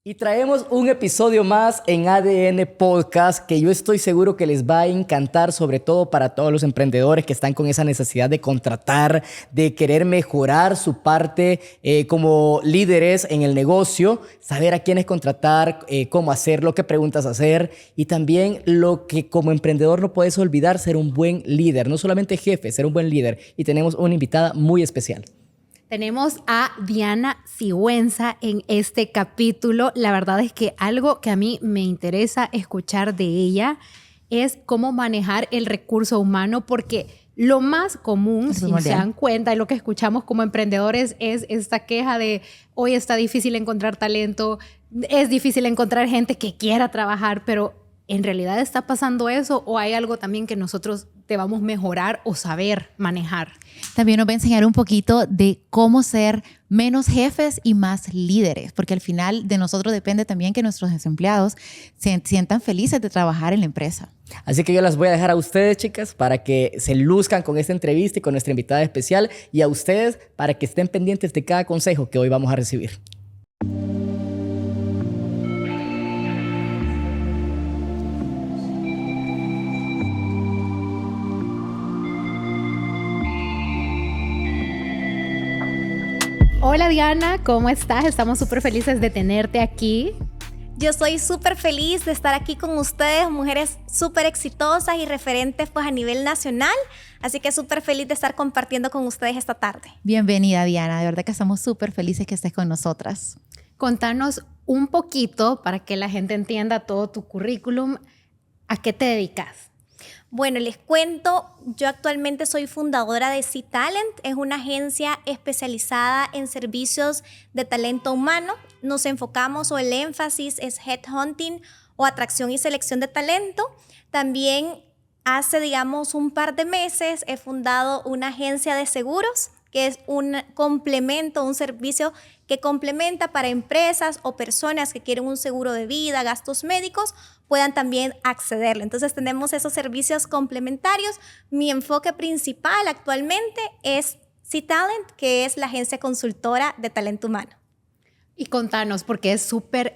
Y traemos un episodio más en ADN Podcast que yo estoy seguro que les va a encantar, sobre todo para todos los emprendedores que están con esa necesidad de contratar, de querer mejorar su parte como líderes en el negocio, saber a quiénes contratar, cómo hacerlo, qué preguntas hacer y también lo que como emprendedor no puedes olvidar, ser un buen líder, no solamente jefe, ser un buen líder. Y tenemos una invitada muy especial. Tenemos a Diana Sigüenza en este capítulo. La verdad es que algo que a mí me interesa escuchar de ella es cómo manejar el recurso humano, porque lo más común, si se dan cuenta, y lo que escuchamos como emprendedores es esta queja de hoy está difícil encontrar talento, es difícil encontrar gente que quiera trabajar, pero ¿en realidad está pasando eso o hay algo también que nosotros debamos mejorar o saber manejar? También nos va a enseñar un poquito de cómo ser menos jefes y más líderes, porque al final de nosotros depende también que nuestros empleados se sientan felices de trabajar en la empresa. Así que yo las voy a dejar a ustedes, chicas, para que se luzcan con esta entrevista y con nuestra invitada especial, y a ustedes para que estén pendientes de cada consejo que hoy vamos a recibir. Hola Diana, ¿cómo estás? Estamos súper felices de tenerte aquí. Yo soy súper feliz de estar aquí con ustedes, mujeres súper exitosas y referentes pues a nivel nacional. Así que súper feliz de estar compartiendo con ustedes esta tarde. Bienvenida, Diana. De verdad que estamos súper felices que estés con nosotras. Contanos un poquito para que la gente entienda todo tu currículum. ¿A qué te dedicas? Bueno, les cuento, yo actualmente soy fundadora de C-Talent, es una agencia especializada en servicios de talento humano. Nos enfocamos o el énfasis es headhunting o atracción y selección de talento. También hace, digamos, un par de meses he fundado una agencia de seguros, que es un complemento, un servicio que complementa para empresas o personas que quieren un seguro de vida, gastos médicos, puedan también accederlo. Entonces tenemos esos servicios complementarios. Mi enfoque principal actualmente es C-Talent, que es la agencia consultora de talento humano. Y contanos, porque es súper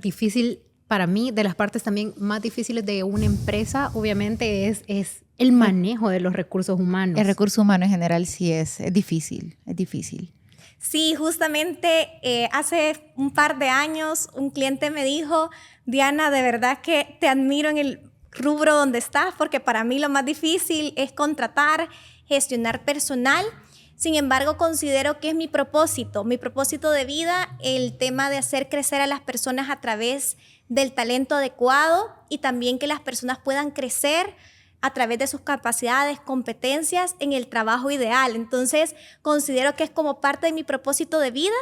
difícil para mí, de las partes también más difíciles de una empresa, obviamente es el manejo de los recursos humanos. El recurso humano en general sí es difícil, es difícil. Sí, justamente hace un par de años un cliente me dijo, Diana, de verdad que te admiro en el rubro donde estás, porque para mí lo más difícil es contratar, gestionar personal. Sin embargo, considero que es mi propósito de vida, el tema de hacer crecer a las personas a través del talento adecuado y también que las personas puedan crecer a través de sus capacidades, competencias en el trabajo ideal. Entonces, considero que es como parte de mi propósito de vida.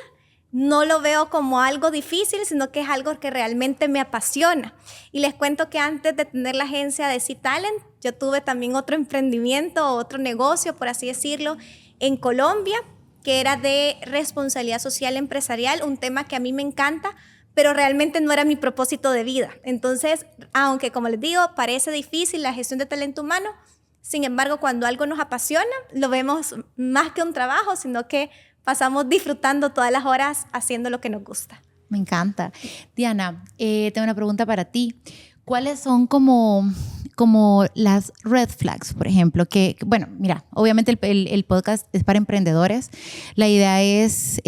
No lo veo como algo difícil, sino que es algo que realmente me apasiona. Y les cuento que antes de tener la agencia de C-Talent, yo tuve también otro emprendimiento, otro negocio, por así decirlo, en Colombia, que era de responsabilidad social empresarial, un tema que a mí me encanta, pero realmente no era mi propósito de vida. Entonces, aunque como les digo, parece difícil la gestión de talento humano, sin embargo, cuando algo nos apasiona, lo vemos más que un trabajo, sino que pasamos disfrutando todas las horas haciendo lo que nos gusta. Me encanta. Diana, tengo una pregunta para ti. ¿Cuáles son como las red flags, por ejemplo? Que, bueno, mira, obviamente el podcast es para emprendedores. La idea es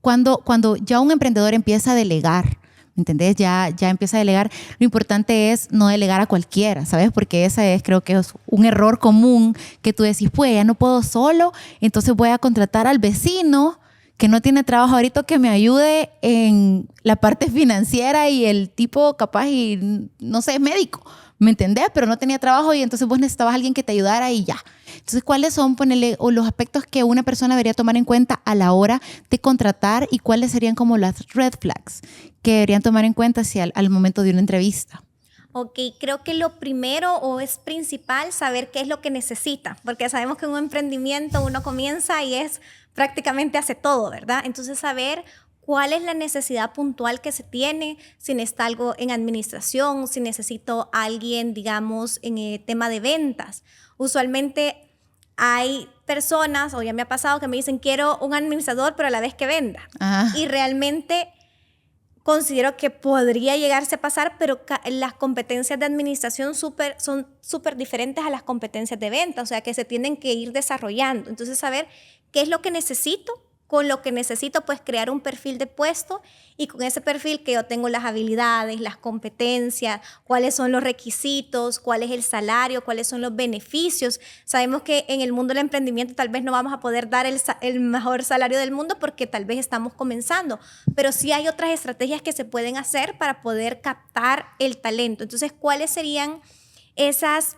cuando ya un emprendedor empieza a delegar, ¿me entendés? Ya empieza a delegar. Lo importante es no delegar a cualquiera, ¿sabes? Porque creo que es un error común que tú decís, pues ya no puedo solo, entonces voy a contratar al vecino que no tiene trabajo ahorita que me ayude en la parte financiera y el tipo capaz y no sé, es médico, ¿me entendés? Pero no tenía trabajo y entonces vos necesitabas a alguien que te ayudara y ya. Entonces, ¿cuáles son o los aspectos que una persona debería tomar en cuenta a la hora de contratar y cuáles serían como las red flags que deberían tomar en cuenta al momento de una entrevista? Ok, creo que lo primero o es principal saber qué es lo que necesita, porque sabemos que en un emprendimiento uno comienza y es prácticamente hace todo, ¿verdad? Entonces saber cuál es la necesidad puntual que se tiene, si necesita algo en administración, si necesito a alguien, digamos, en el tema de ventas. Usualmente hay personas, o ya me ha pasado, que me dicen, quiero un administrador, pero a la vez que venda. Ajá. Y realmente considero que podría llegarse a pasar, pero las competencias de administración son súper diferentes a las competencias de venta, o sea, que se tienen que ir desarrollando. Entonces, saber qué es lo que necesito. Con lo que necesito, pues, crear un perfil de puesto, y con ese perfil que yo tengo las habilidades, las competencias, cuáles son los requisitos, cuál es el salario, cuáles son los beneficios. Sabemos que en el mundo del emprendimiento tal vez no vamos a poder dar el mejor salario del mundo porque tal vez estamos comenzando, pero sí hay otras estrategias que se pueden hacer para poder captar el talento. Entonces, ¿cuáles serían esas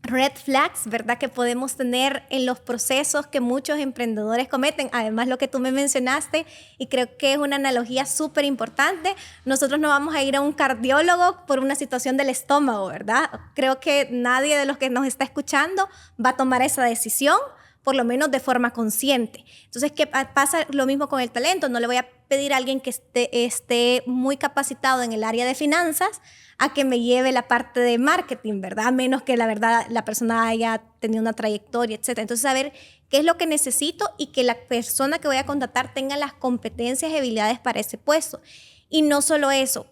red flags, verdad, que podemos tener en los procesos que muchos emprendedores cometen? Además, lo que tú me mencionaste, y creo que es una analogía súper importante, nosotros no vamos a ir a un cardiólogo por una situación del estómago, ¿verdad? Creo que nadie de los que nos está escuchando va a tomar esa decisión, por lo menos de forma consciente. Entonces, ¿qué pasa? Lo mismo con el talento. No le voy a pedir a alguien que esté muy capacitado en el área de finanzas a que me lleve la parte de marketing, ¿verdad? A menos que la verdad la persona haya tenido una trayectoria, etc. Entonces, saber qué es lo que necesito y que la persona que voy a contratar tenga las competencias y habilidades para ese puesto. Y no solo eso.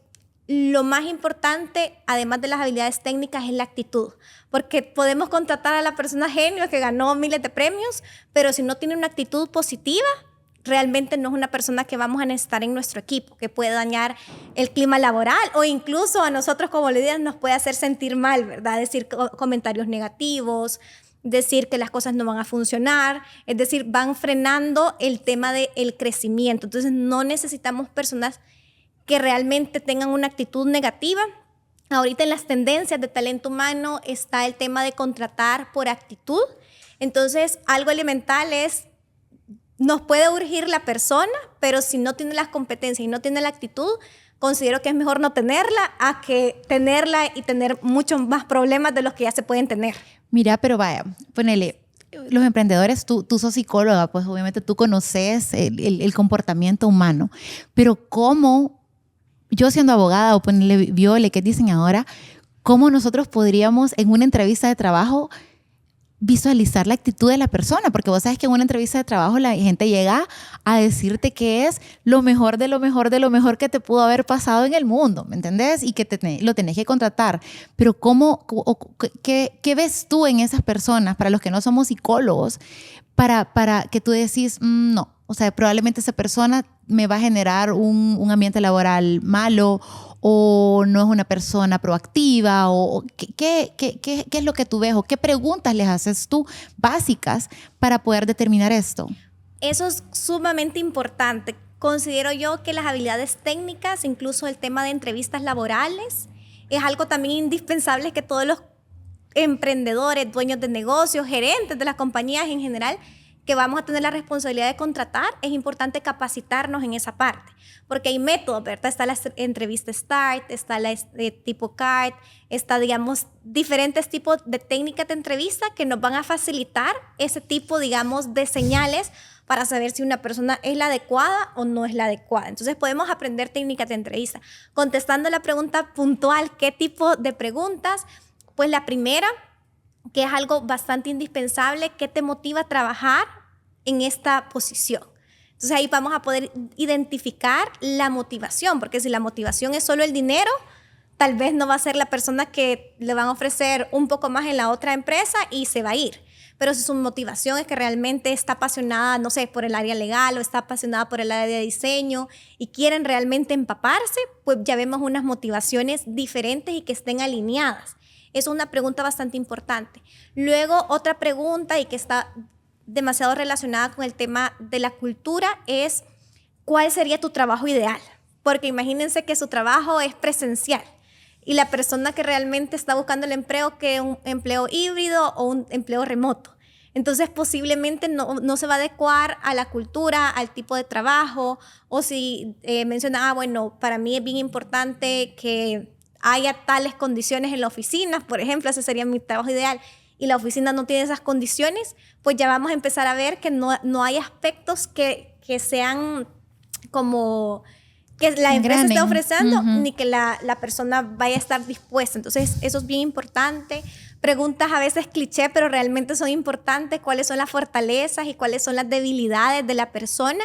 Lo más importante, además de las habilidades técnicas, es la actitud. Porque podemos contratar a la persona genio que ganó miles de premios, pero si no tiene una actitud positiva, realmente no es una persona que vamos a necesitar en nuestro equipo, que puede dañar el clima laboral o incluso a nosotros como líderes nos puede hacer sentir mal, ¿verdad? Decir comentarios negativos, decir que las cosas no van a funcionar, es decir, van frenando el tema del crecimiento. Entonces, no necesitamos personas que realmente tengan una actitud negativa. Ahorita en las tendencias de talento humano está el tema de contratar por actitud. Entonces, algo elemental es, nos puede urgir la persona, pero si no tiene las competencias y no tiene la actitud, considero que es mejor no tenerla a que tenerla y tener muchos más problemas de los que ya se pueden tener. Mira, pero vaya, ponele, los emprendedores, tú sos psicóloga, pues obviamente tú conoces el comportamiento humano, pero ¿cómo, yo siendo abogada o ponerle Viole, que es diseñadora, cómo nosotros podríamos en una entrevista de trabajo visualizar la actitud de la persona? Porque vos sabes que en una entrevista de trabajo la gente llega a decirte que es lo mejor de lo mejor de lo mejor que te pudo haber pasado en el mundo, ¿me entendés? Y que lo tenés que contratar. Pero ¿qué ves tú en esas personas, para los que no somos psicólogos, para que tú decís, no, o sea, probablemente esa persona me va a generar un ambiente laboral malo, o no es una persona proactiva, o ¿qué es lo que tú ves, o qué preguntas les haces tú básicas para poder determinar esto? Eso es sumamente importante. Considero yo que las habilidades técnicas, incluso el tema de entrevistas laborales, es algo también indispensable que todos los emprendedores, dueños de negocios, gerentes de las compañías en general, que vamos a tener la responsabilidad de contratar, es importante capacitarnos en esa parte, porque hay métodos, ¿verdad? Está la entrevista START, está la tipo CART, está, digamos, diferentes tipos de técnicas de entrevista que nos van a facilitar ese tipo, digamos, de señales para saber si una persona es la adecuada o no es la adecuada. Entonces, podemos aprender técnicas de entrevista. Contestando la pregunta puntual, ¿qué tipo de preguntas? Pues la primera, que es algo bastante indispensable, ¿qué te motiva a trabajar en esta posición? Entonces ahí vamos a poder identificar la motivación, porque si la motivación es solo el dinero, tal vez no va a ser la persona que le van a ofrecer un poco más en la otra empresa y se va a ir. Pero si su motivación es que realmente está apasionada, no sé, por el área legal o está apasionada por el área de diseño y quieren realmente empaparse, pues ya vemos unas motivaciones diferentes y que estén alineadas. Es una pregunta bastante importante. Luego, otra pregunta y que está demasiado relacionada con el tema de la cultura es ¿cuál sería tu trabajo ideal? Porque imagínense que su trabajo es presencial y la persona que realmente está buscando el empleo, que es un empleo híbrido o un empleo remoto. Entonces, posiblemente no se va a adecuar a la cultura, al tipo de trabajo, o si menciona, bueno, para mí es bien importante que haya tales condiciones en la oficina, por ejemplo, ese sería mi trabajo ideal, y la oficina no tiene esas condiciones, pues ya vamos a empezar a ver que no hay aspectos que sean como que la empresa esté Engranen. ofreciendo, ni que la persona vaya a estar dispuesta. Entonces, eso es bien importante. Preguntas a veces cliché, pero realmente son importantes. ¿Cuáles son las fortalezas y cuáles son las debilidades de la persona?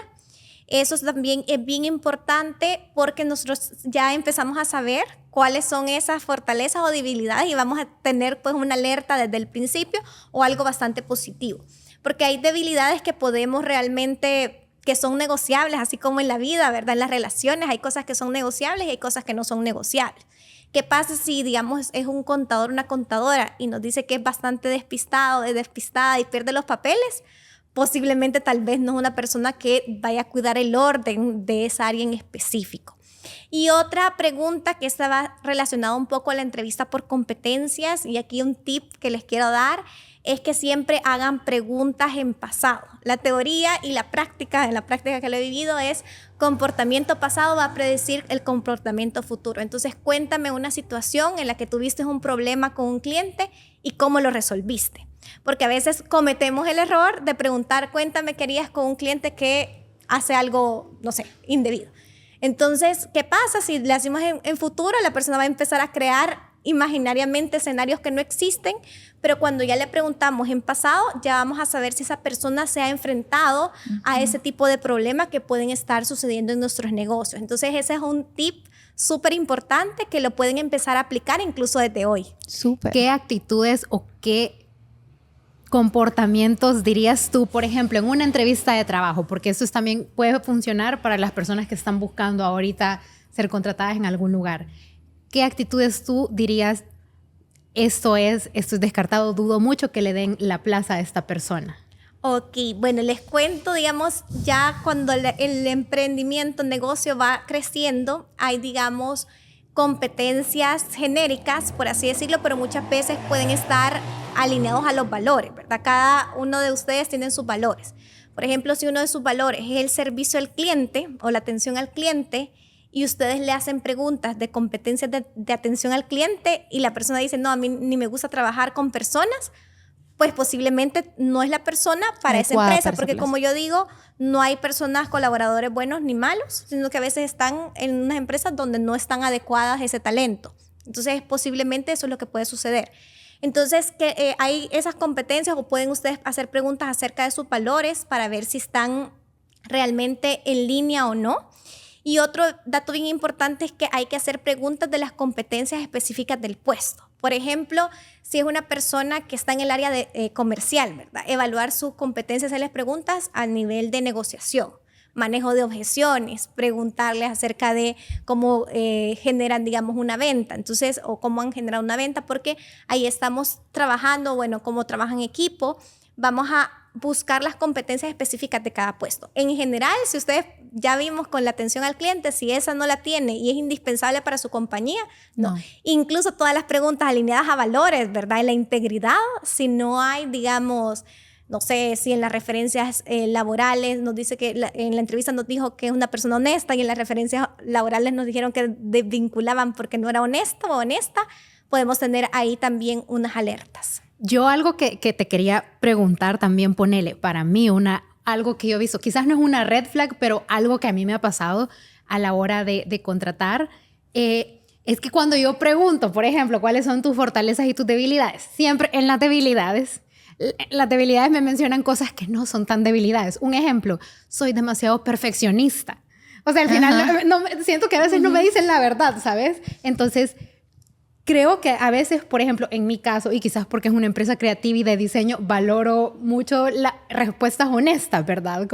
Eso también es bien importante porque nosotros ya empezamos a saber cuáles son esas fortalezas o debilidades y vamos a tener pues una alerta desde el principio o algo bastante positivo. Porque hay debilidades que podemos realmente, que son negociables, así como en la vida, ¿verdad? En las relaciones hay cosas que son negociables y hay cosas que no son negociables. ¿Qué pasa si, digamos, es un contador, una contadora y nos dice que es bastante despistado, es despistada y pierde los papeles? Posiblemente tal vez no es una persona que vaya a cuidar el orden de esa área en específico. Y otra pregunta que estaba relacionada un poco a la entrevista por competencias, y aquí un tip que les quiero dar, es que siempre hagan preguntas en pasado. La teoría y la práctica, en la práctica que lo he vivido, es comportamiento pasado va a predecir el comportamiento futuro. Entonces, cuéntame una situación en la que tuviste un problema con un cliente y cómo lo resolviste. Porque a veces cometemos el error de preguntar, cuéntame qué harías con un cliente que hace algo, no sé, indebido. Entonces, ¿qué pasa? Si le hacemos en futuro, la persona va a empezar a crear imaginariamente escenarios que no existen, pero cuando ya le preguntamos en pasado, ya vamos a saber si esa persona se ha enfrentado a ese tipo de problemas que pueden estar sucediendo en nuestros negocios. Entonces, ese es un tip súper importante que lo pueden empezar a aplicar incluso desde hoy. Súper. ¿Qué actitudes o qué comportamientos dirías tú, por ejemplo, en una entrevista de trabajo? Porque eso también puede funcionar para las personas que están buscando ahorita ser contratadas en algún lugar. ¿Qué actitudes tú dirías, esto es descartado, dudo mucho que le den la plaza a esta persona? Ok, bueno, les cuento, digamos, ya cuando el emprendimiento, negocio va creciendo, hay, digamos, competencias genéricas, por así decirlo, pero muchas veces pueden estar alineados a los valores, ¿verdad? Cada uno de ustedes tiene sus valores. Por ejemplo, si uno de sus valores es el servicio al cliente o la atención al cliente, y ustedes le hacen preguntas de competencias de atención al cliente y la persona dice, no, a mí ni me gusta trabajar con personas, pues posiblemente no es la persona para esa empresa, porque como yo digo, no hay personas, colaboradores buenos ni malos, sino que a veces están en unas empresas donde no están adecuadas ese talento. Entonces, posiblemente eso es lo que puede suceder. Entonces, hay esas competencias o pueden ustedes hacer preguntas acerca de sus valores para ver si están realmente en línea o no. Y otro dato bien importante es que hay que hacer preguntas de las competencias específicas del puesto. Por ejemplo, si es una persona que está en el área de comercial, ¿verdad? Evaluar sus competencias, hacerles preguntas a nivel de negociación, manejo de objeciones, preguntarles acerca de cómo generan, digamos, una venta. Entonces, o cómo han generado una venta, porque ahí estamos trabajando, bueno, cómo trabajan en equipo. Vamos a buscar las competencias específicas de cada puesto. En general, si ustedes ya vimos con la atención al cliente, si esa no la tiene y es indispensable para su compañía, no. Incluso todas las preguntas alineadas a valores, ¿verdad? En la integridad, si no hay, digamos, no sé, si en las referencias laborales nos dice que en la entrevista nos dijo que es una persona honesta y en las referencias laborales nos dijeron que desvinculaban porque no era honesto o honesta, podemos tener ahí también unas alertas. Yo algo que te quería preguntar también, ponele, para mí algo que yo he visto, quizás no es una red flag, pero algo que a mí me ha pasado a la hora de contratar, es que cuando yo pregunto, por ejemplo, cuáles son tus fortalezas y tus debilidades, siempre en las debilidades me mencionan cosas que no son tan debilidades. Un ejemplo, soy demasiado perfeccionista. O sea, al final siento que a veces no me dicen la verdad, ¿sabes? Entonces, creo que a veces, por ejemplo, en mi caso, y quizás porque es una empresa creativa y de diseño, valoro mucho las respuestas honestas, ¿verdad?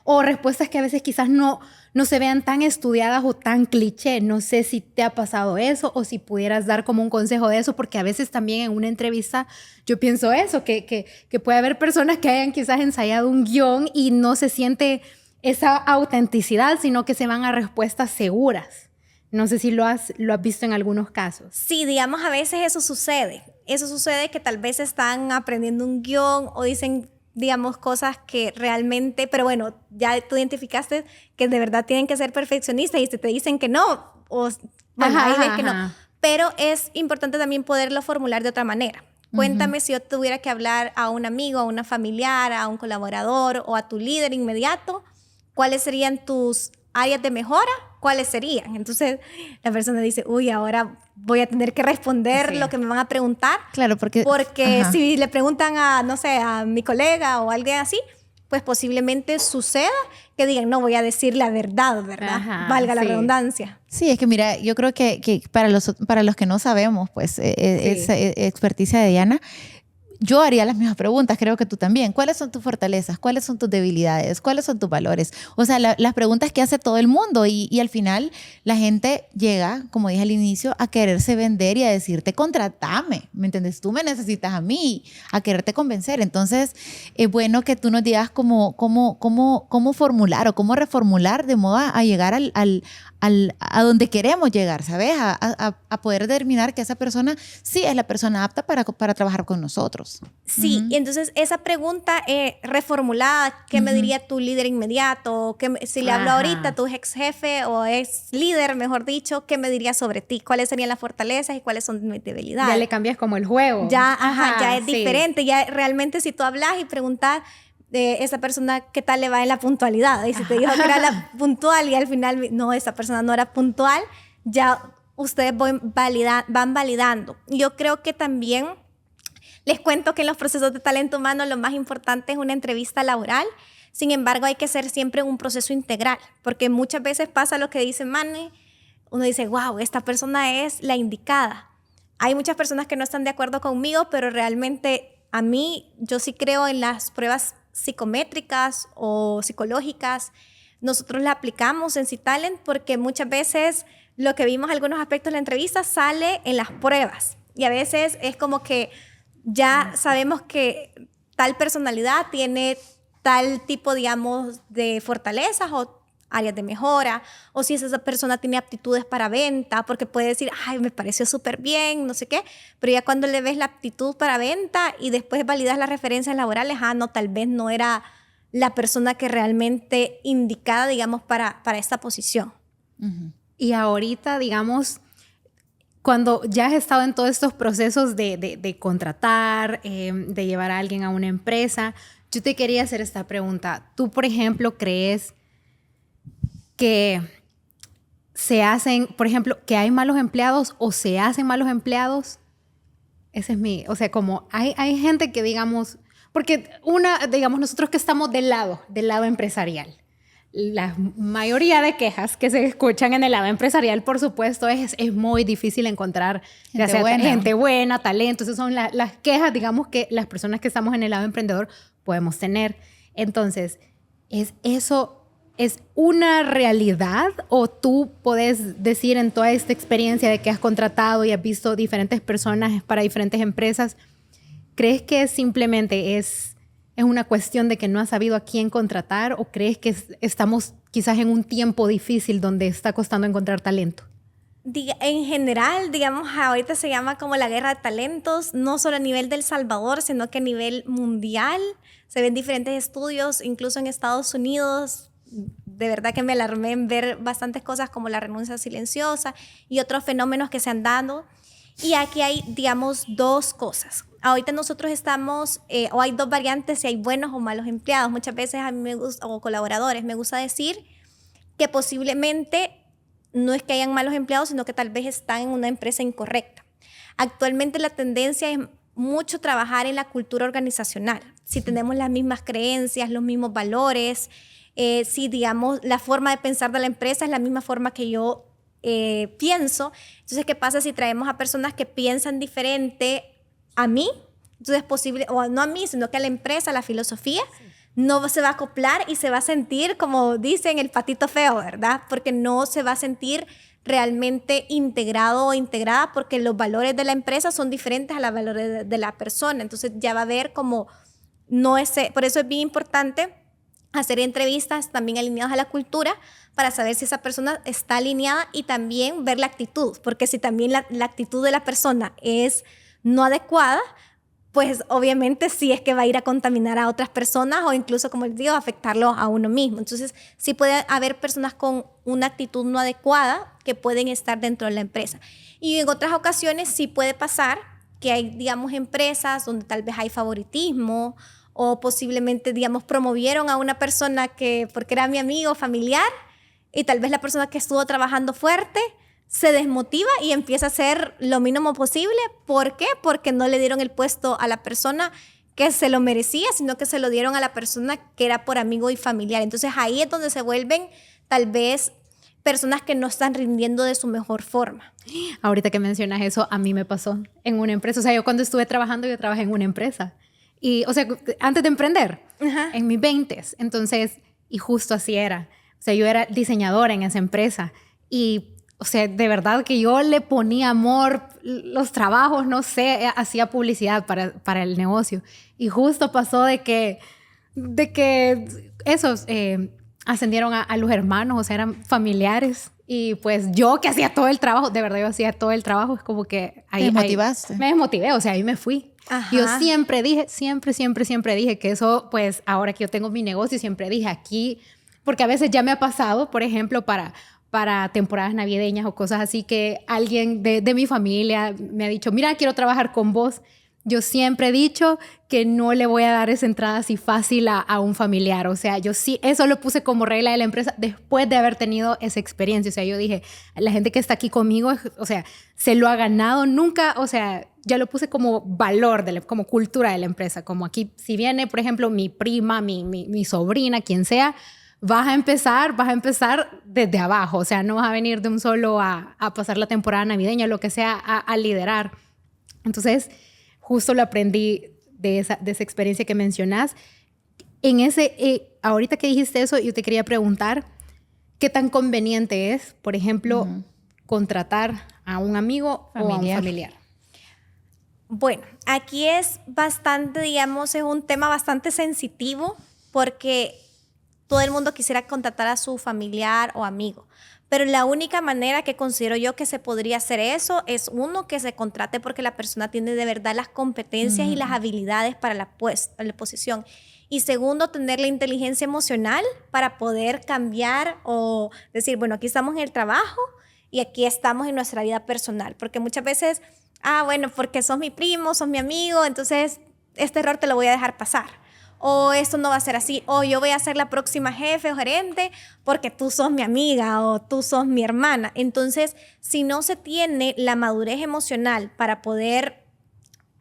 O respuestas que a veces quizás no se vean tan estudiadas o tan cliché. No sé si te ha pasado eso o si pudieras dar como un consejo de eso, porque a veces también en una entrevista yo pienso eso, que puede haber personas que hayan quizás ensayado un guión y no se siente esa autenticidad, sino que se van a respuestas seguras. No sé si lo has visto en algunos casos. Sí, digamos, a veces eso sucede. Eso sucede que tal vez están aprendiendo un guión o dicen, digamos, cosas que realmente, pero bueno, ya tú identificaste que de verdad tienen que ser perfeccionistas y si te dicen que no, o bueno, ahí ves que no. Pero es importante también poderlo formular de otra manera. Cuéntame si yo tuviera que hablar a un amigo, a una familiar, a un colaborador o a tu líder inmediato, ¿cuáles serían tus áreas de mejora ¿cuáles serían? Entonces la persona dice, uy, ahora voy a tener que responder lo que me van a preguntar. Claro, porque ajá. Si le preguntan a, no sé, a mi colega o alguien así, pues posiblemente suceda que digan, no, voy a decir la verdad, ¿verdad? Ajá, Valga la sí. redundancia. Sí, es que mira, yo creo que para los que no sabemos, pues, esa experticia de Diana, yo haría las mismas preguntas, creo que tú también. ¿Cuáles son tus fortalezas? ¿Cuáles son tus debilidades? ¿Cuáles son tus valores? O sea, las preguntas que hace todo el mundo y al final la gente llega, como dije al inicio, a quererse vender y a decirte, contratame, ¿me entiendes? Tú me necesitas a mí, a quererte convencer. Entonces, es bueno que tú nos digas cómo formular o cómo reformular de modo a llegar a donde queremos llegar, ¿sabes? A poder determinar que esa persona sí es la persona apta para trabajar con nosotros. Sí, y entonces esa pregunta reformulada, ¿qué me diría tu líder inmediato? Si le hablo Ajá. ahorita a tu ex jefe o ex líder, mejor dicho, ¿qué me diría sobre ti? ¿Cuáles serían las fortalezas y cuáles son mis debilidades? Ya le cambias como el juego. Ya, ya es sí. diferente. Ya realmente si tú hablas y preguntas esa persona qué tal le va en la puntualidad, y si te dijo que era la puntual y al final no, esa persona no era puntual, ya ustedes van validando. Yo creo que también les cuento que en los procesos de talento humano lo más importante es una entrevista laboral. Sin embargo, hay que ser siempre un proceso integral, porque muchas veces pasa lo que dice Manny, uno dice, wow, esta persona es la indicada. Hay muchas personas que no están de acuerdo conmigo, pero realmente a mí, yo sí creo en las pruebas psicométricas o psicológicas. Nosotros la aplicamos en C-Talent porque muchas veces lo que vimos en algunos aspectos de la entrevista sale en las pruebas. Y a veces es como que ya sabemos que tal personalidad tiene tal tipo, digamos, de fortalezas o áreas de mejora, o si esa persona tiene aptitudes para venta, porque puede decir, ay, me pareció súper bien, no sé qué, pero ya cuando le ves la aptitud para venta y después validas las referencias laborales, no, tal vez no era la persona que realmente indicada, digamos, para esta posición. Y ahorita, digamos, cuando ya has estado en todos estos procesos de contratar, de llevar a alguien a una empresa, yo te quería hacer esta pregunta. Tú, por ejemplo, ¿crees que se hacen, por ejemplo, que hay malos empleados o se hacen malos empleados? Ese es o sea, como hay gente que, digamos, porque digamos, nosotros que estamos del lado empresarial, la mayoría de quejas que se escuchan en el lado empresarial, por supuesto, es muy difícil encontrar gente buena, talento. Esas son las quejas, digamos, que las personas que estamos en el lado emprendedor podemos tener. Entonces, ¿es una realidad o tú puedes decir en toda esta experiencia de que has contratado y has visto diferentes personas para diferentes empresas, crees que simplemente es una cuestión de que no has sabido a quién contratar o crees que estamos quizás en un tiempo difícil donde está costando encontrar talento? En general, digamos, ahorita se llama como la guerra de talentos, no solo a nivel de El Salvador, sino que a nivel mundial. Se ven diferentes estudios, incluso en Estados Unidos. De verdad que me alarmé en ver bastantes cosas como la renuncia silenciosa y otros fenómenos que se han dado. Y aquí hay, digamos, dos cosas. Ahorita nosotros estamos, o hay dos variantes, si hay buenos o malos empleados. Muchas veces a mí me gusta, o colaboradores, me gusta decir que posiblemente no es que hayan malos empleados, sino que tal vez están en una empresa incorrecta. Actualmente la tendencia es mucho trabajar en la cultura organizacional. Si tenemos las mismas creencias, los mismos valores, si, digamos, la forma de pensar de la empresa es la misma forma que yo pienso. Entonces, ¿qué pasa si traemos a personas que piensan diferente a mí? Entonces, es posible, o no a mí, sino que a la empresa, a la filosofía, no se va a acoplar y se va a sentir, como dicen, el patito feo, ¿verdad? Porque no se va a sentir realmente integrado o integrada porque los valores de la empresa son diferentes a los valores de la persona. Entonces, ya va a haber como, por eso es bien importante hacer entrevistas también alineadas a la cultura para saber si esa persona está alineada y también ver la actitud, porque si también la actitud de la persona es no adecuada, pues obviamente sí es que va a ir a contaminar a otras personas o incluso, como les digo, afectarlo a uno mismo. Entonces, sí puede haber personas con una actitud no adecuada que pueden estar dentro de la empresa. Y en otras ocasiones sí puede pasar que hay, digamos, empresas donde tal vez hay favoritismo o posiblemente, digamos, promovieron a una persona que, porque era mi amigo familiar, y tal vez la persona que estuvo trabajando fuerte se desmotiva y empieza a hacer lo mínimo posible. ¿Por qué? Porque no le dieron el puesto a la persona que se lo merecía, sino que se lo dieron a la persona que era por amigo y familiar. Entonces ahí es donde se vuelven tal vez personas que no están rindiendo de su mejor forma. Ahorita que mencionas eso, a mí me pasó en una empresa. O sea, yo cuando estuve trabajando, yo trabajé en una empresa. Y, o sea, antes de emprender, en mis 20s. Entonces, y justo así era. O sea, yo era diseñadora en esa empresa. Y, o sea, de verdad que yo le ponía amor, los trabajos, no sé, hacía publicidad para el negocio. Y justo pasó de que esos ascendieron a los hermanos, o sea, eran familiares. Y pues yo que hacía todo el trabajo, de verdad yo hacía todo el trabajo, es como que ahí... ¿Te desmotivaste? Ahí me desmotivé, o sea, ahí me fui. Ajá. Yo siempre dije que eso, pues ahora que yo tengo mi negocio, siempre dije aquí, porque a veces ya me ha pasado, por ejemplo, para temporadas navideñas o cosas así, que alguien de mi familia me ha dicho, mira, quiero trabajar con vos. Yo siempre he dicho que no le voy a dar esa entrada así fácil a un familiar. O sea, yo sí, eso lo puse como regla de la empresa después de haber tenido esa experiencia. O sea, yo dije, la gente que está aquí conmigo, o sea, se lo ha ganado. Nunca, o sea, ya lo puse como valor, como cultura de la empresa. Como aquí, si viene, por ejemplo, mi prima, mi sobrina, quien sea, vas a empezar desde abajo. O sea, no vas a venir de un solo a pasar la temporada navideña, lo que sea, a liderar. Entonces, justo lo aprendí de esa experiencia que mencionas. Ahorita que dijiste eso, yo te quería preguntar, ¿qué tan conveniente es, por ejemplo, contratar a un amigo o a un familiar? Bueno, aquí es bastante, digamos, es un tema bastante sensitivo porque todo el mundo quisiera contratar a su familiar o amigo. Pero la única manera que considero yo que se podría hacer eso es, uno, que se contrate porque la persona tiene de verdad las competencias y las habilidades para la posición. Y segundo, tener la inteligencia emocional para poder cambiar o decir, bueno, aquí estamos en el trabajo y aquí estamos en nuestra vida personal. Porque muchas veces, bueno, porque sos mi primo, sos mi amigo, entonces este error te lo voy a dejar pasar. O esto no va a ser así, o yo voy a ser la próxima jefe o gerente porque tú sos mi amiga o tú sos mi hermana. Entonces, si no se tiene la madurez emocional para poder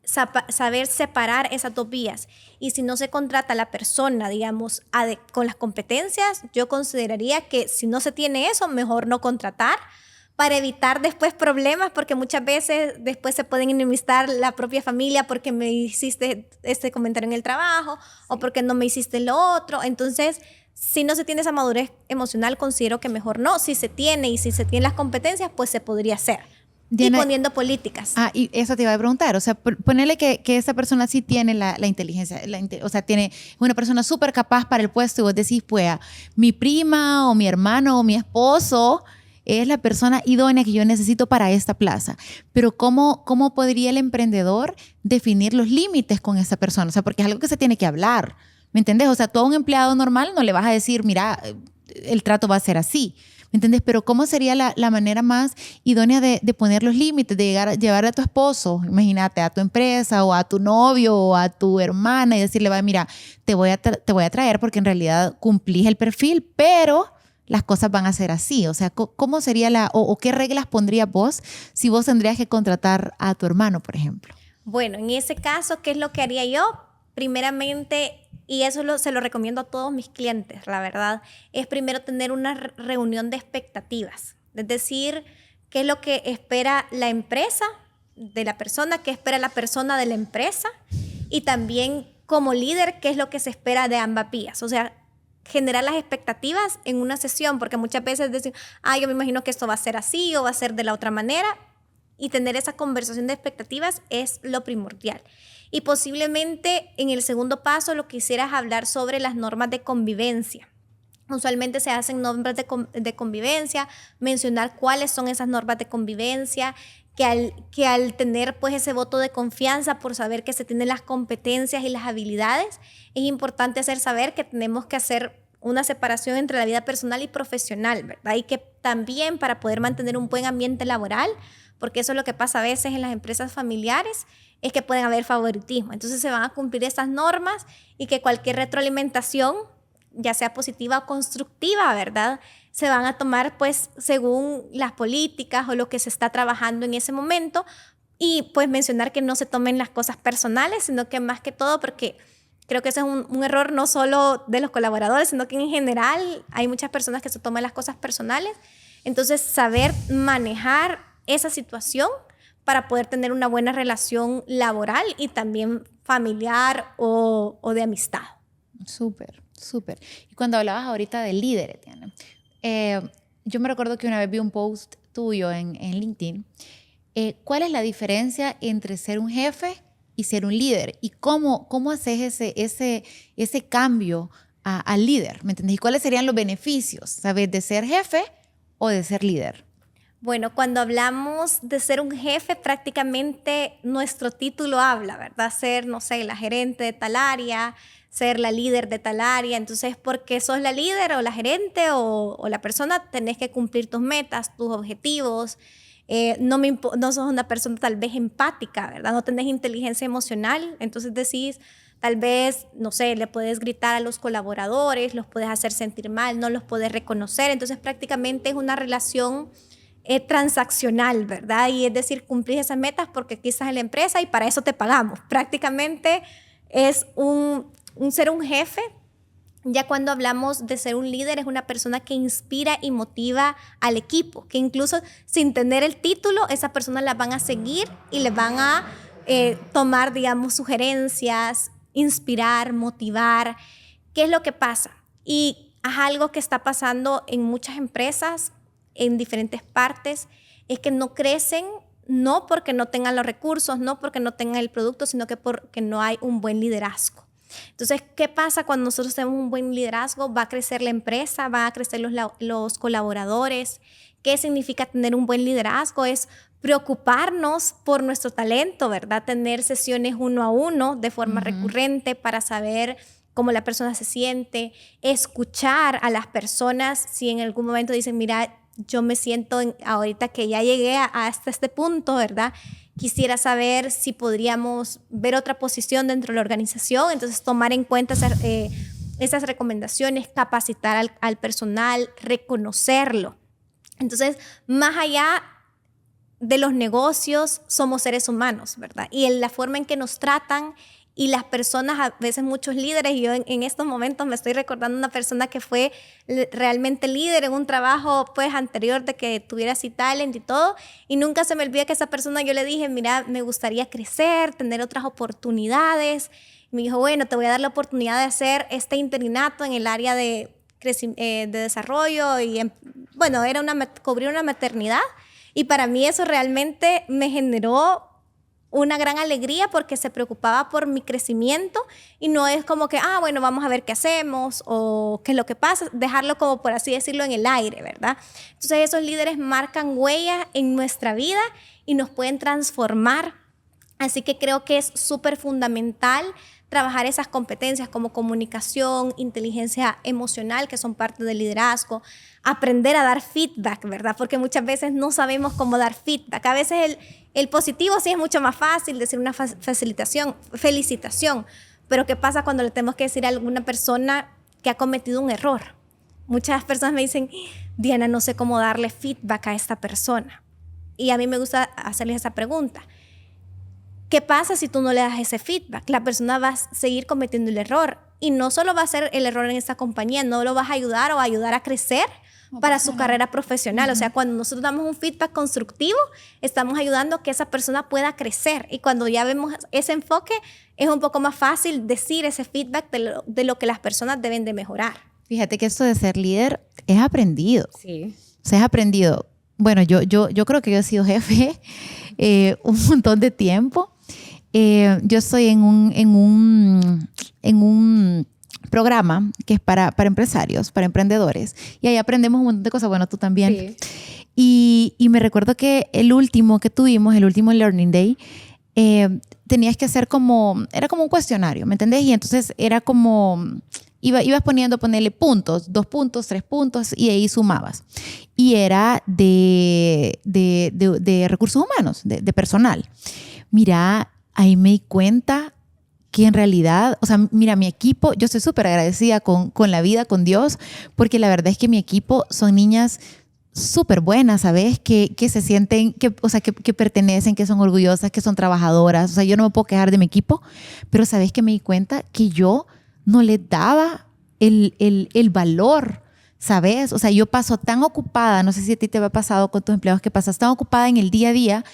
saber separar esas dos vías, y si no se contrata a la persona, digamos, con las competencias, yo consideraría que si no se tiene eso, mejor no contratar, para evitar después problemas, porque muchas veces después se pueden enemistar la propia familia porque me hiciste este comentario en el trabajo o porque no me hiciste lo otro. Entonces, si no se tiene esa madurez emocional, considero que mejor no. Si se tiene y si se tienen las competencias, pues se podría hacer. Diana, y poniendo políticas. Y eso te iba a preguntar. O sea, ponerle que esa persona sí tiene la inteligencia, o sea, tiene una persona súper capaz para el puesto y vos decís, pues, mi prima o mi hermano o mi esposo es la persona idónea que yo necesito para esta plaza. Pero ¿cómo podría el emprendedor definir los límites con esa persona? O sea, porque es algo que se tiene que hablar, ¿me entendés? O sea, tú a un empleado normal no le vas a decir, mira, el trato va a ser así, ¿me entendés? Pero ¿cómo sería la manera más idónea de poner los límites, de llevar a tu esposo, imagínate, a tu empresa o a tu novio o a tu hermana y decirle, mira, te voy a traer porque en realidad cumplís el perfil, pero las cosas van a ser así? O sea, ¿cómo sería o qué reglas pondrías vos si vos tendrías que contratar a tu hermano, por ejemplo? Bueno, en ese caso, ¿qué es lo que haría yo? Primeramente, y eso se lo recomiendo a todos mis clientes, la verdad, es primero tener una reunión de expectativas. Es decir, qué es lo que espera la empresa de la persona, qué espera la persona de la empresa y también como líder, qué es lo que se espera de ambas vías. O sea, generar las expectativas en una sesión, porque muchas veces decir, yo me imagino que esto va a ser así o va a ser de la otra manera, y tener esa conversación de expectativas es lo primordial. Y posiblemente en el segundo paso lo que hiciera es hablar sobre las normas de convivencia. Usualmente se hacen normas de convivencia, mencionar cuáles son esas normas de convivencia, que al tener pues ese voto de confianza por saber que se tienen las competencias y las habilidades, es importante hacer saber que tenemos que hacer una separación entre la vida personal y profesional, ¿verdad? Y que también para poder mantener un buen ambiente laboral, porque eso es lo que pasa a veces en las empresas familiares, es que pueden haber favoritismo. Entonces se van a cumplir esas normas y que cualquier retroalimentación ya sea positiva o constructiva, ¿verdad? Se van a tomar pues según las políticas o lo que se está trabajando en ese momento, y pues mencionar que no se tomen las cosas personales, sino que más que todo, porque creo que ese es un error no solo de los colaboradores, sino que en general hay muchas personas que se toman las cosas personales. Entonces, saber manejar esa situación para poder tener una buena relación laboral y también familiar o de amistad. Súper, súper. Y cuando hablabas ahorita de líderes, Diana, yo me recuerdo que una vez vi un post tuyo en LinkedIn. ¿Cuál es la diferencia entre ser un jefe y ser un líder? ¿Y cómo haces ese cambio al líder? ¿Me entiendes? ¿Y cuáles serían los beneficios, sabes, de ser jefe o de ser líder? Bueno, cuando hablamos de ser un jefe, prácticamente nuestro título habla, ¿verdad? Ser, no sé, la gerente de tal área, ser la líder de tal área. Entonces, porque sos la líder o la gerente o la persona, tenés que cumplir tus metas, tus objetivos. No sos una persona tal vez empática, ¿verdad? No tenés inteligencia emocional. Entonces decís, tal vez, no sé, le puedes gritar a los colaboradores, los puedes hacer sentir mal, no los puedes reconocer. Entonces, prácticamente es una relación transaccional, ¿verdad? Y es decir, cumplís esas metas porque aquí estás en la empresa y para eso te pagamos. Prácticamente es ser un jefe. Ya cuando hablamos de ser un líder, es una persona que inspira y motiva al equipo, que incluso sin tener el título, esas personas las van a seguir y les van a tomar, digamos, sugerencias, inspirar, motivar. ¿Qué es lo que pasa? Y es algo que está pasando en muchas empresas, en diferentes partes, es que no crecen, no porque no tengan los recursos, no porque no tengan el producto, sino que porque no hay un buen liderazgo. Entonces, ¿qué pasa cuando nosotros tenemos un buen liderazgo? Va a crecer la empresa, van a crecer los colaboradores. ¿Qué significa tener un buen liderazgo? Es preocuparnos por nuestro talento, ¿verdad? Tener sesiones 1 a 1 de forma recurrente para saber cómo la persona se siente, escuchar a las personas si en algún momento dicen, mira, yo me siento ahorita que ya llegué hasta este punto, ¿verdad? Quisiera saber si podríamos ver otra posición dentro de la organización. Entonces, tomar en cuenta esas recomendaciones, capacitar al personal, reconocerlo. Entonces, más allá de los negocios, somos seres humanos, ¿verdad? Y en la forma en que nos tratan y las personas, a veces muchos líderes, y yo en estos momentos me estoy recordando una persona que fue realmente líder en un trabajo pues anterior de que tuviera así talent y todo, y nunca se me olvida que esa persona yo le dije, mira, me gustaría crecer, tener otras oportunidades. Y me dijo, bueno, te voy a dar la oportunidad de hacer este interinato en el área de desarrollo y bueno, cubrir una maternidad, y para mí eso realmente me generó una gran alegría porque se preocupaba por mi crecimiento y no es como que, bueno, vamos a ver qué hacemos o qué es lo que pasa, dejarlo como por así decirlo en el aire, ¿verdad? Entonces esos líderes marcan huella en nuestra vida y nos pueden transformar. Así que creo que es súper fundamental trabajar esas competencias como comunicación, inteligencia emocional, que son parte del liderazgo, aprender a dar feedback, ¿verdad? Porque muchas veces no sabemos cómo dar feedback. A veces el positivo sí es mucho más fácil decir una felicitación, pero ¿qué pasa cuando le tenemos que decir a alguna persona que ha cometido un error? Muchas personas me dicen, Diana, no sé cómo darle feedback a esta persona. Y a mí me gusta hacerles esa pregunta. ¿Qué pasa si tú no le das ese feedback? La persona va a seguir cometiendo el error y no solo va a ser el error en esta compañía, no lo vas a ayudar a crecer para su carrera profesional. O sea, cuando nosotros damos un feedback constructivo, estamos ayudando a que esa persona pueda crecer, y cuando ya vemos ese enfoque, es un poco más fácil decir ese feedback de lo que las personas deben de mejorar. Fíjate que esto de ser líder es aprendido. Sí. O sea, es aprendido. Bueno, yo creo que yo he sido jefe un montón de tiempo. Yo estoy en un programa que es para empresarios, para emprendedores, y ahí aprendemos un montón de cosas. Bueno, tú también. Sí. Y me recuerdo que el último que tuvimos, el último Learning Day, tenías que hacer era como un cuestionario, ¿me entendés? Y entonces era como, ibas ponerle puntos, 2 puntos, 3 puntos, y ahí sumabas. Y era de recursos humanos, de personal. Mira, ahí me di cuenta que en realidad, o sea, mira, mi equipo, yo estoy súper agradecida con la vida, con Dios, porque la verdad es que mi equipo son niñas súper buenas, ¿sabes? Que se sienten, o sea, que pertenecen, que son orgullosas, que son trabajadoras. O sea, yo no me puedo quejar de mi equipo, pero ¿sabes que me di cuenta? Que yo no les daba el valor, ¿sabes? O sea, yo paso tan ocupada, no sé si a ti te ha pasado con tus empleados, que pasas tan ocupada en el día a día,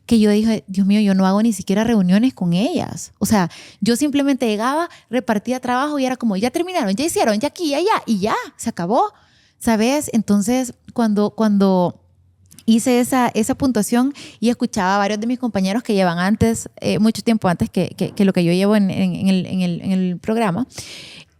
que yo dije, Dios mío, yo no hago ni siquiera reuniones con ellas. O sea, yo simplemente llegaba, repartía trabajo y era como, ya terminaron, ya hicieron, ya aquí, ya allá, y ya, se acabó, ¿sabes? Entonces, cuando hice esa puntuación y escuchaba a varios de mis compañeros que llevan antes, mucho tiempo antes que lo que yo llevo en el programa,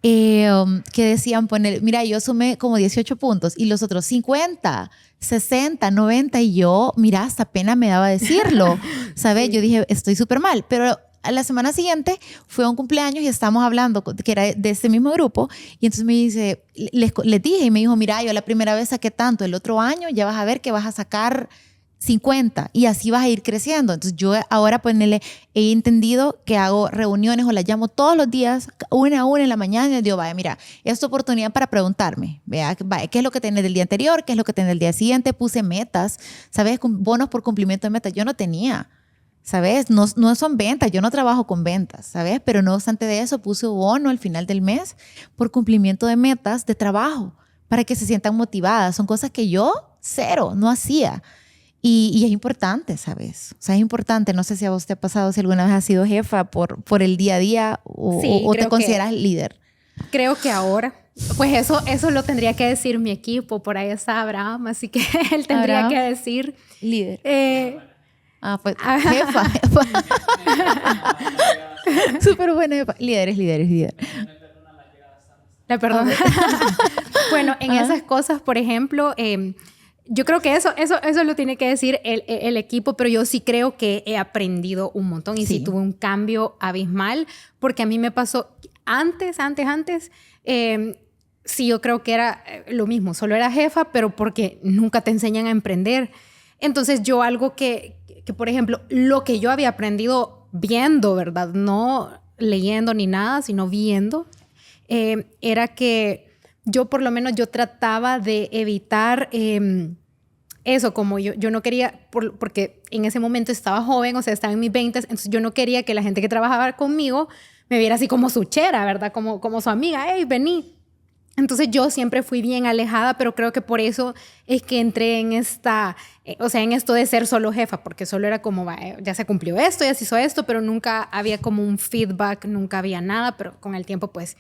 que decían poner, mira, yo sumé como 18 puntos y los otros 50, 60, 90 y yo, mira, hasta pena me daba decirlo, ¿sabes? Sí. Yo dije, estoy súper mal, pero a la semana siguiente fue a un cumpleaños y estábamos hablando, que era de este mismo grupo, y entonces me dice, les dije y me dijo, mira, yo la primera vez saqué tanto, el otro año ya vas a ver que vas a sacar 50 y así vas a ir creciendo. Entonces yo ahora he entendido que hago reuniones o las llamo todos los días, una a una en la mañana, y les digo, vaya, mira, es tu oportunidad para preguntarme, vea, vaya, ¿qué es lo que tenés del día anterior? ¿Qué es lo que tenés del día siguiente? Puse metas, ¿sabes? Bonos por cumplimiento de metas. Yo no tenía, ¿sabes? No son ventas, yo no trabajo con ventas, ¿sabes? Pero no obstante de eso, puse un bono al final del mes por cumplimiento de metas de trabajo, para que se sientan motivadas. Son cosas que yo cero, no hacía. Y es importante, ¿sabes? O sea, es importante. No sé si a vos te ha pasado, si alguna vez has sido jefa por el día a día o te consideras líder. Creo que ahora, pues eso lo tendría que decir mi equipo. Por ahí está Abraham, así que él tendría que decir... Líder. Pues jefa. Súper buena jefa. Líder es líder. Perdón. Bueno, en esas cosas, por ejemplo... yo creo que eso lo tiene que decir el equipo, pero yo sí creo que he aprendido un montón y sí tuve un cambio abismal, porque a mí me pasó antes, sí, yo creo que era lo mismo, solo era jefa, pero porque nunca te enseñan a emprender. Entonces yo algo que por ejemplo, lo que yo había aprendido viendo, ¿verdad? No leyendo ni nada, sino viendo, era que yo por lo menos yo trataba de evitar eso, como yo no quería, porque en ese momento estaba joven, o sea, estaba en mis 20, entonces yo no quería que la gente que trabajaba conmigo me viera así como su chera, ¿verdad? Como su amiga, hey, vení. Entonces yo siempre fui bien alejada, pero creo que por eso es que entré en en esto de ser solo jefa, porque solo era como, ya se cumplió esto, ya se hizo esto, pero nunca había como un feedback, nunca había nada, pero con el tiempo pues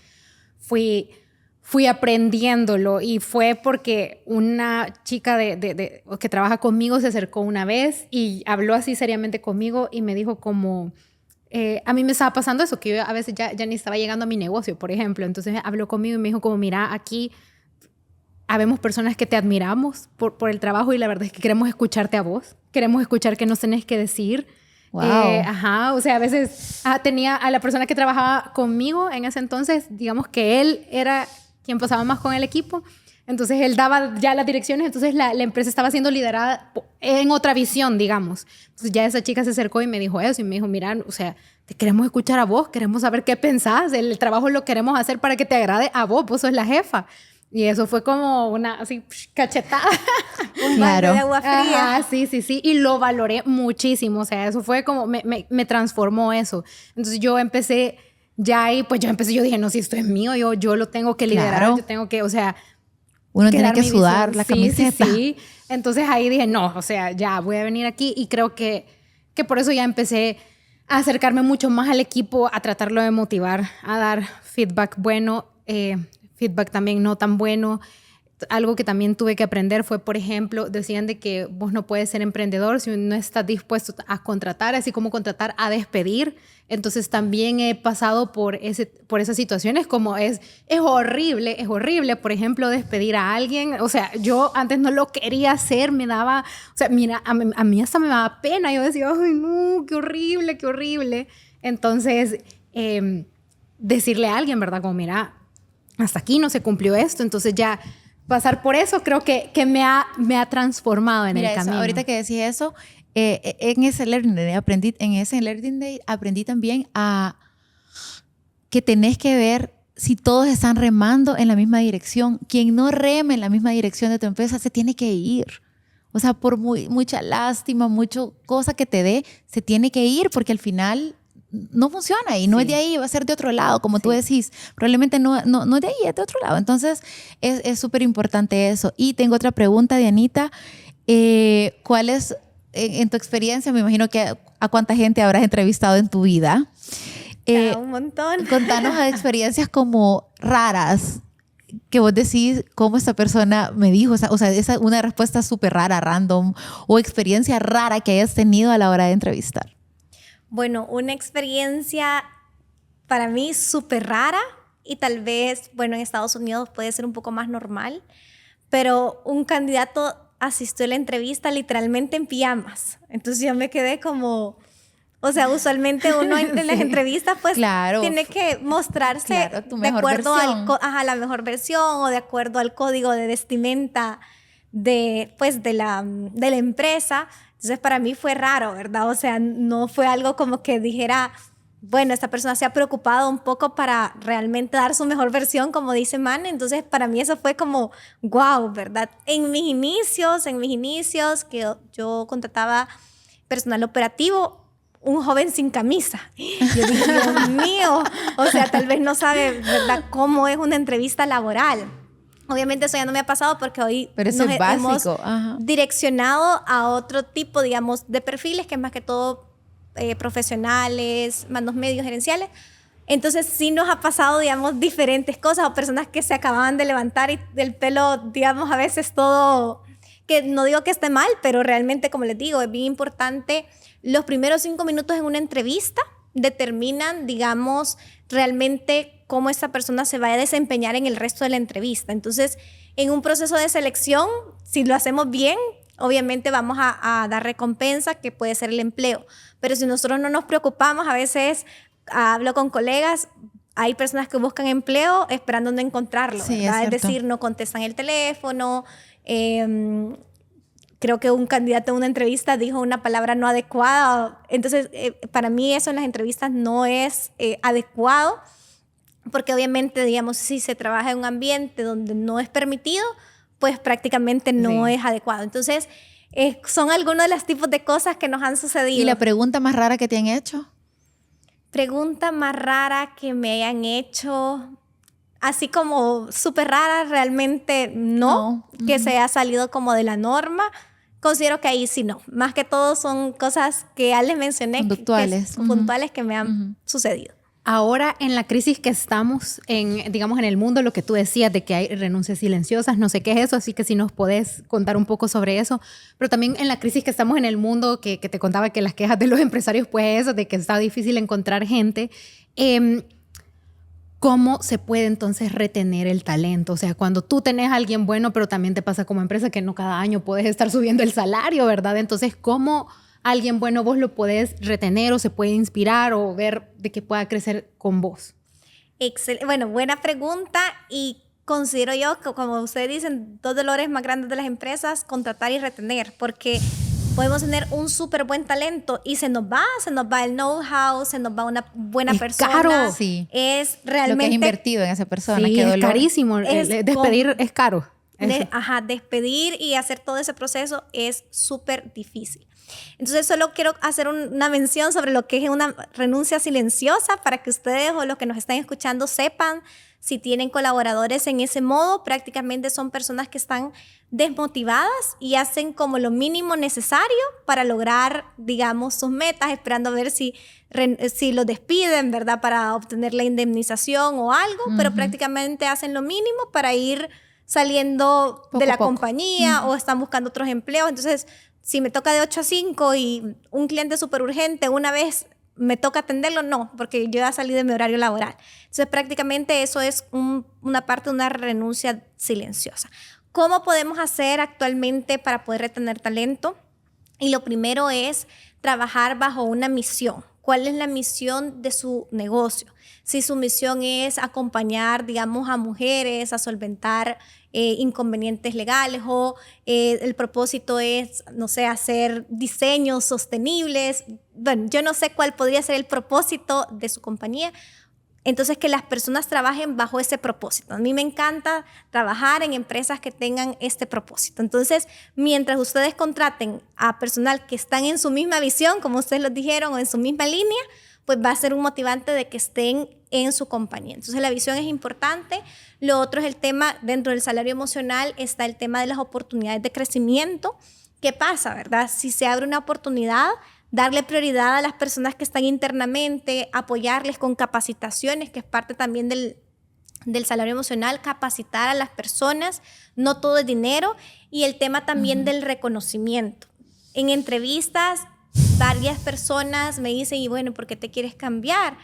fui aprendiéndolo, y fue porque una chica que trabaja conmigo se acercó una vez y habló así seriamente conmigo y me dijo como, a mí me estaba pasando eso, que yo a veces ya ni estaba llegando a mi negocio, por ejemplo. Entonces habló conmigo y me dijo como, mira, aquí habemos personas que te admiramos por el trabajo y la verdad es que queremos escucharte a vos, queremos escuchar qué nos tenés que decir. Wow. O sea, a veces tenía a la persona que trabajaba conmigo en ese entonces, digamos que él era quien pasaba más con el equipo, entonces él daba ya las direcciones, entonces la empresa estaba siendo liderada en otra visión, digamos. Entonces ya esa chica se acercó y me dijo eso, y me dijo, mira, o sea, te queremos escuchar a vos, queremos saber qué pensás, el trabajo lo queremos hacer para que te agrade a vos, vos sos la jefa. Y eso fue como una así cachetada. Un balde de agua fría. Ajá, sí. Y lo valoré muchísimo. O sea, eso fue como, me transformó eso. Entonces yo empecé ya ahí, pues yo dije, no, si esto es mío, yo lo tengo que liderar, claro. yo tengo que, o sea... Uno tiene que sudar la camiseta. Sí. Entonces ahí dije, no, o sea, ya voy a venir aquí, y creo que por eso ya empecé a acercarme mucho más al equipo, a tratarlo de motivar, a dar feedback bueno, feedback también no tan bueno. Algo que también tuve que aprender fue, por ejemplo, decían de que vos no puedes ser emprendedor si no estás dispuesto a contratar, así como contratar a despedir. Entonces también he pasado por esas situaciones, como es horrible, por ejemplo, despedir a alguien. O sea, yo antes no lo quería hacer, me daba, o sea, mira, a mí hasta me daba pena. Yo decía, ay, no, qué horrible. Entonces, decirle a alguien, ¿verdad? Como, mira, hasta aquí no se cumplió esto, entonces ya... Pasar por eso creo que me ha transformado en el camino. Ahorita que decís eso, en ese Learning Day aprendí también a que tenés que ver si todos están remando en la misma dirección. Quien no reme en la misma dirección de tu empresa se tiene que ir. O sea, por mucha lástima, mucha cosa que te dé, se tiene que ir porque al final no funciona y no es de ahí, va a ser de otro lado, como tú decís. Probablemente no es de ahí, es de otro lado. Entonces, es súper importante eso. Y tengo otra pregunta, Dianita. ¿Cuál es, en tu experiencia, me imagino que a cuánta gente habrás entrevistado en tu vida? Un montón. Contanos experiencias como raras que vos decís cómo esta persona me dijo, o sea, esa una respuesta súper rara, random, o experiencia rara que hayas tenido a la hora de entrevistar. Bueno, una experiencia para mí súper rara y tal vez, bueno, en Estados Unidos puede ser un poco más normal, pero un candidato asistió a la entrevista literalmente en pijamas. Entonces yo me quedé como... O sea, usualmente uno en las entrevistas pues tiene que mostrarse de acuerdo a la mejor versión o de acuerdo al código de vestimenta de la empresa. Entonces para mí fue raro, ¿verdad? O sea, no fue algo como que dijera, bueno, esta persona se ha preocupado un poco para realmente dar su mejor versión, como dice Man. Entonces para mí eso fue como, wow, ¿verdad? En mis inicios que yo contrataba personal operativo, un joven sin camisa. Yo dije, Dios mío, o sea, tal vez no sabe, ¿verdad?, cómo es una entrevista laboral. Obviamente eso ya no me ha pasado porque hoy hemos direccionado a otro tipo, digamos, de perfiles, que es más que todo profesionales, mandos medios, gerenciales. Entonces sí nos ha pasado, digamos, diferentes cosas, o personas que se acababan de levantar y el pelo, digamos, a veces todo, que no digo que esté mal, pero realmente, como les digo, es bien importante. Los primeros 5 minutos en una entrevista determinan, digamos, realmente cómo esa persona se va a desempeñar en el resto de la entrevista. Entonces, en un proceso de selección, si lo hacemos bien, obviamente vamos a dar recompensa, que puede ser el empleo. Pero si nosotros no nos preocupamos, a veces hablo con colegas, hay personas que buscan empleo esperando no encontrarlo, sí, ¿verdad? Es decir, no contestan el teléfono. Creo que un candidato en una entrevista dijo una palabra no adecuada. Entonces, para mí eso en las entrevistas no es adecuado, porque obviamente, digamos, si se trabaja en un ambiente donde no es permitido, pues prácticamente no es adecuado. Entonces, son algunos de los tipos de cosas que nos han sucedido. ¿Y la pregunta más rara que te han hecho? Pregunta más rara que me hayan hecho... Así como súper rara, realmente no. Que se haya salido como de la norma. Considero que ahí sí no. Más que todo son cosas que ya les mencioné. Puntuales que me han sucedido. Ahora, en la crisis que estamos, digamos, en el mundo, lo que tú decías de que hay renuncias silenciosas, no sé qué es eso, así que si nos podés contar un poco sobre eso. Pero también en la crisis que estamos en el mundo, que te contaba que las quejas de los empresarios, pues eso, de que está difícil encontrar gente. ¿Cómo se puede entonces retener el talento? O sea, cuando tú tenés a alguien bueno, pero también te pasa como empresa que no cada año puedes estar subiendo el salario, ¿verdad? Entonces, ¿cómo alguien bueno vos lo podés retener o se puede inspirar o ver de que pueda crecer con vos? Bueno, buena pregunta, y considero yo que, como ustedes dicen, 2 dolores más grandes de las empresas, contratar y retener, porque podemos tener un súper buen talento y se nos va el know-how, se nos va una buena persona. Caro. Sí. Es realmente... Lo que es invertido en esa persona. Sí, qué es dolor. carísimo. Despedir es caro. Despedir y hacer todo ese proceso es súper difícil. Entonces solo quiero hacer una mención sobre lo que es una renuncia silenciosa, para que ustedes o los que nos están escuchando sepan. Si tienen colaboradores en ese modo, prácticamente son personas que están desmotivadas y hacen como lo mínimo necesario para lograr, digamos, sus metas, esperando a ver si los despiden, ¿verdad?, para obtener la indemnización o algo, pero prácticamente hacen lo mínimo para ir saliendo de la compañía o están buscando otros empleos. Entonces, si me toca de 8 a 5 y un cliente súper urgente, una vez me toca atenderlo, no, porque yo ya salí de mi horario laboral. Entonces, prácticamente eso es una parte de una renuncia silenciosa. ¿Cómo podemos hacer actualmente para poder retener talento? Y lo primero es trabajar bajo una misión. ¿Cuál es la misión de su negocio? Si su misión es acompañar, digamos, a mujeres a solventar inconvenientes legales, o el propósito es, no sé, hacer diseños sostenibles. Bueno, yo no sé cuál podría ser el propósito de su compañía. Entonces, que las personas trabajen bajo ese propósito. A mí me encanta trabajar en empresas que tengan este propósito. Entonces, mientras ustedes contraten a personal que están en su misma visión, como ustedes lo dijeron, o en su misma línea, pues va a ser un motivante de que estén en su compañía. Entonces, la visión es importante. Lo otro es el tema, dentro del salario emocional, está el tema de las oportunidades de crecimiento. ¿Qué pasa, verdad? Si se abre una oportunidad, darle prioridad a las personas que están internamente, apoyarles con capacitaciones, que es parte también del salario emocional, capacitar a las personas, no todo es dinero, y el tema también del reconocimiento. En entrevistas, varias personas me dicen, y bueno, ¿por qué te quieres cambiar?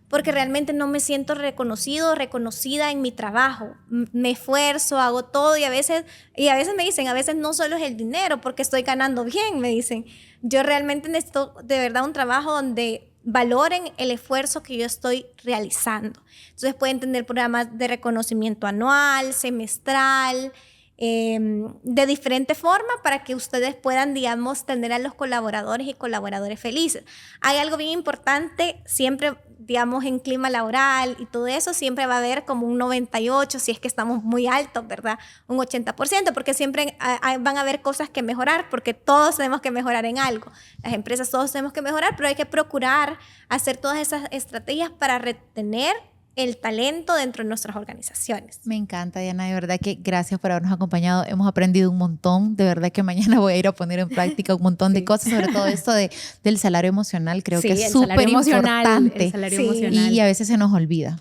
Porque realmente no me siento reconocido, reconocida en mi trabajo. Me esfuerzo, hago todo y a veces me dicen, a veces no solo es el dinero porque estoy ganando bien, me dicen. Yo realmente necesito de verdad un trabajo donde valoren el esfuerzo que yo estoy realizando. Entonces pueden tener programas de reconocimiento anual, semestral, de diferente forma para que ustedes puedan, digamos, tener a los colaboradores y colaboradores felices. Hay algo bien importante, siempre, digamos, en clima laboral y todo eso, siempre va a haber como un 98, si es que estamos muy altos, ¿verdad? Un 80%, porque siempre van a haber cosas que mejorar, porque todos tenemos que mejorar en algo. Las empresas todos tenemos que mejorar, pero hay que procurar hacer todas esas estrategias para retener el talento dentro de nuestras organizaciones. Me encanta, Diana, de verdad que gracias por habernos acompañado. Hemos aprendido un montón, de verdad que mañana voy a ir a poner en práctica un montón de cosas, sobre todo esto del salario emocional, creo que es súper importante. El salario emocional. Y a veces se nos olvida.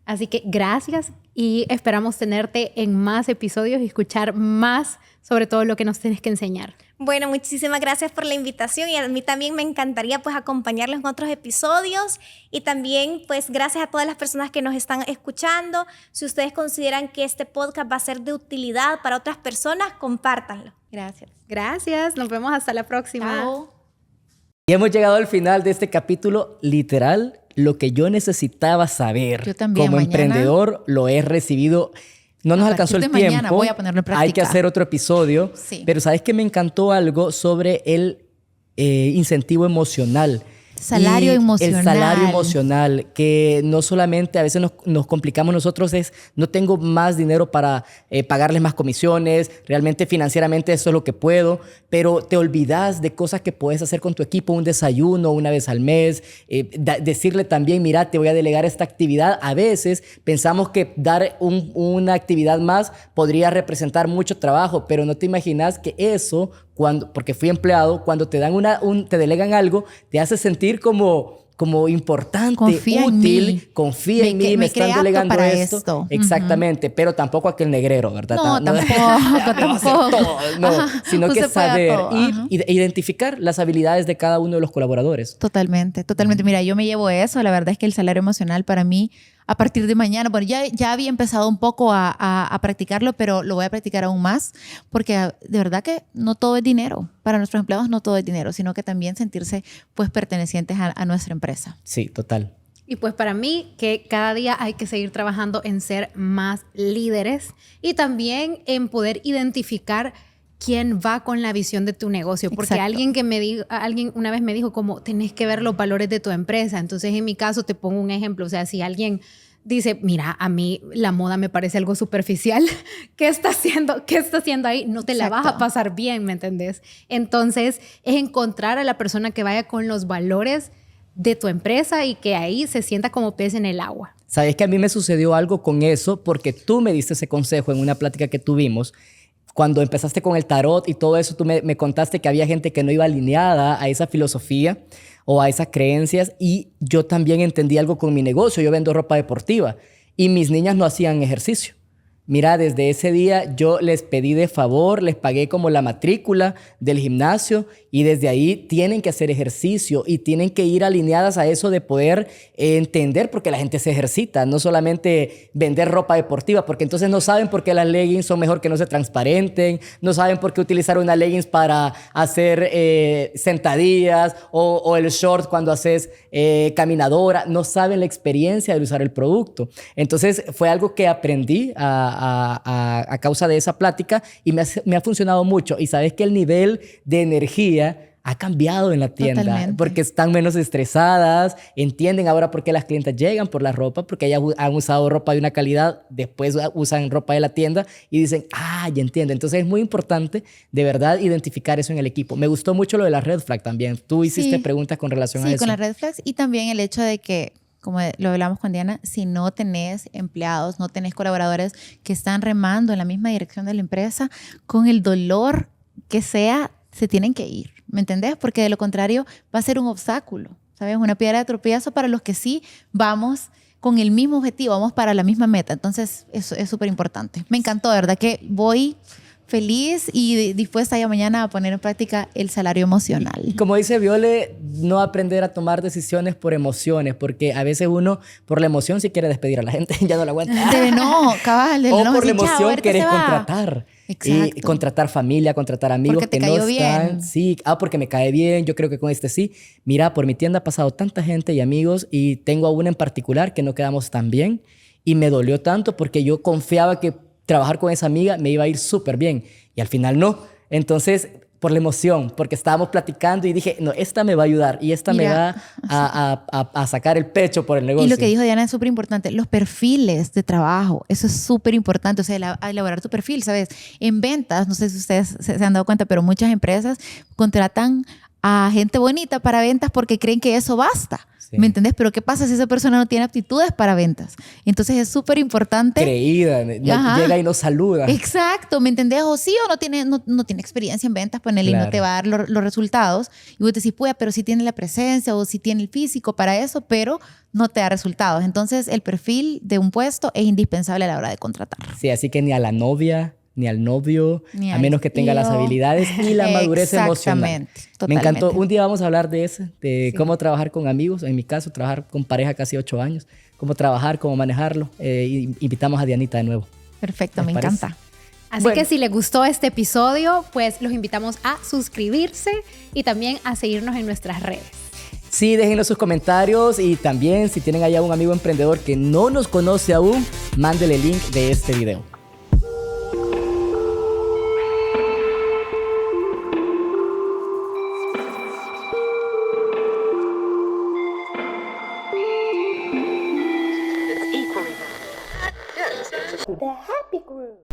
Así que gracias y esperamos tenerte en más episodios y escuchar más sobre todo lo que nos tienes que enseñar. Bueno, muchísimas gracias por la invitación y a mí también me encantaría pues acompañarles en otros episodios y también pues gracias a todas las personas que nos están escuchando. Si ustedes consideran que este podcast va a ser de utilidad para otras personas, compártanlo. Gracias. Gracias, nos vemos hasta la próxima. Chao. Y hemos llegado al final de este capítulo, literal, lo que yo necesitaba saber. Yo también, como mañana, emprendedor lo he recibido. No nos alcanzó el tiempo. Mañana voy a ponerlo en práctica. Hay que hacer otro episodio. Sí. Pero ¿sabes qué? Me encantó algo sobre el incentivo emocional. Salario emocional. El salario emocional, que no solamente a veces nos complicamos nosotros, no tengo más dinero para pagarles más comisiones, realmente financieramente eso es lo que puedo, pero te olvidas de cosas que puedes hacer con tu equipo, un desayuno una vez al mes, decirle también, mira, te voy a delegar esta actividad. A veces pensamos que dar una actividad más podría representar mucho trabajo, pero no te imaginas que eso, porque fui empleado, cuando te dan te delegan algo, te hace sentir como importante, confía útil, confía en mí, me están delegando para esto. Exactamente, pero tampoco aquel negrero, ¿verdad? No, tampoco. No, sino que saber y identificar las habilidades de cada uno de los colaboradores. Totalmente, totalmente. Mira, yo me llevo eso. La verdad es que el salario emocional para mí, a partir de mañana, bueno, ya había empezado un poco a practicarlo, pero lo voy a practicar aún más, porque de verdad que no todo es dinero. Para nuestros empleados no todo es dinero, sino que también sentirse pues pertenecientes a nuestra empresa. Sí, total. Y pues para mí que cada día hay que seguir trabajando en ser más líderes y también en poder identificar quién va con la visión de tu negocio. Porque Exacto. alguien una vez me dijo como tenés que ver los valores de tu empresa. Entonces en mi caso te pongo un ejemplo. O sea, si alguien dice, mira, a mí la moda me parece algo superficial, ¿qué está haciendo ahí? No te la vas a pasar bien, ¿me entendés? Entonces es encontrar a la persona que vaya con los valores de tu empresa y que ahí se sienta como pez en el agua. Sabes que a mí me sucedió algo con eso porque tú me diste ese consejo en una plática que tuvimos. Cuando empezaste con el tarot y todo eso, tú me contaste que había gente que no iba alineada a esa filosofía o a esas creencias, y yo también entendí algo con mi negocio. Yo vendo ropa deportiva y mis niñas no hacían ejercicio. Mira, desde ese día yo les pedí de favor, les pagué como la matrícula del gimnasio y desde ahí tienen que hacer ejercicio y tienen que ir alineadas a eso de poder entender por qué la gente se ejercita, no solamente vender ropa deportiva, porque entonces no saben por qué las leggings son mejor que no se transparenten, no saben por qué utilizar una leggings para hacer sentadillas o el short cuando haces caminadora, no saben la experiencia de usar el producto. Entonces fue algo que aprendí a causa de esa plática y me ha funcionado mucho. Y sabes que el nivel de energía ha cambiado en la tienda. Totalmente. Porque están menos estresadas, entienden ahora por qué las clientas llegan por la ropa, porque ellas han usado ropa de una calidad, después usan ropa de la tienda y dicen, ya entiendo. Entonces es muy importante de verdad identificar eso en el equipo. Me gustó mucho lo de la red flag también. Tú hiciste preguntas con relación a eso. Sí, con las red flags y también el hecho de que, como lo hablamos con Diana, si no tenés empleados, no tenés colaboradores que están remando en la misma dirección de la empresa, con el dolor que sea, se tienen que ir, ¿me entendés? Porque de lo contrario va a ser un obstáculo, ¿sabes? Una piedra de tropiezo para los que sí vamos con el mismo objetivo, vamos para la misma meta. Entonces, eso es súper importante. Me encantó, de verdad que voy feliz y dispuesta ya mañana a poner en práctica el salario emocional. Y como dice Viole, no aprender a tomar decisiones por emociones, porque a veces uno por la emoción sí quiere despedir a la gente, ya no la aguanta. No, cabal, o no, por la así, chao, emoción ahorita querés se va. contratar. Exacto. Y contratar familia, contratar amigos Porque te que no cayó están. bien. Sí, porque me cae bien, yo creo que con este sí. Mira, por mi tienda ha pasado tanta gente y amigos y tengo a una en particular que no quedamos tan bien y me dolió tanto porque yo confiaba que trabajar con esa amiga me iba a ir súper bien y al final no. Entonces, por la emoción, porque estábamos platicando y dije, no, esta me va a ayudar y esta me va a sacar el pecho por el negocio. Y lo que dijo Diana es súper importante, los perfiles de trabajo, eso es súper importante, o sea, elaborar tu perfil, ¿sabes? En ventas, no sé si ustedes se han dado cuenta, pero muchas empresas contratan a gente bonita para ventas porque creen que eso basta. Sí. ¿Me entendés? Pero ¿qué pasa si esa persona no tiene aptitudes para ventas? Entonces es súper importante. Creída, llega y nos saluda. Exacto, ¿me entendés? O sí o no tiene experiencia en ventas, ponele, y no te va a dar los resultados. Y vos decís, pues, pero sí tiene la presencia o sí tiene el físico para eso, pero no te da resultados. Entonces el perfil de un puesto es indispensable a la hora de contratar. Sí, así que ni a la novia ni al novio, Ni a menos que tenga las habilidades y la madurez emocional. Totalmente. Me encantó. Un día vamos a hablar de eso, de cómo trabajar con amigos. En mi caso, trabajar con pareja casi 8 años. Cómo trabajar, cómo manejarlo. Invitamos a Dianita de nuevo. Perfecto, me parece? encanta. Así que si les gustó este episodio, pues los invitamos a suscribirse y también a seguirnos en nuestras redes. Sí, déjenos sus comentarios y también si tienen allá un amigo emprendedor que no nos conoce aún, mándele el link de este video. The Happy Group.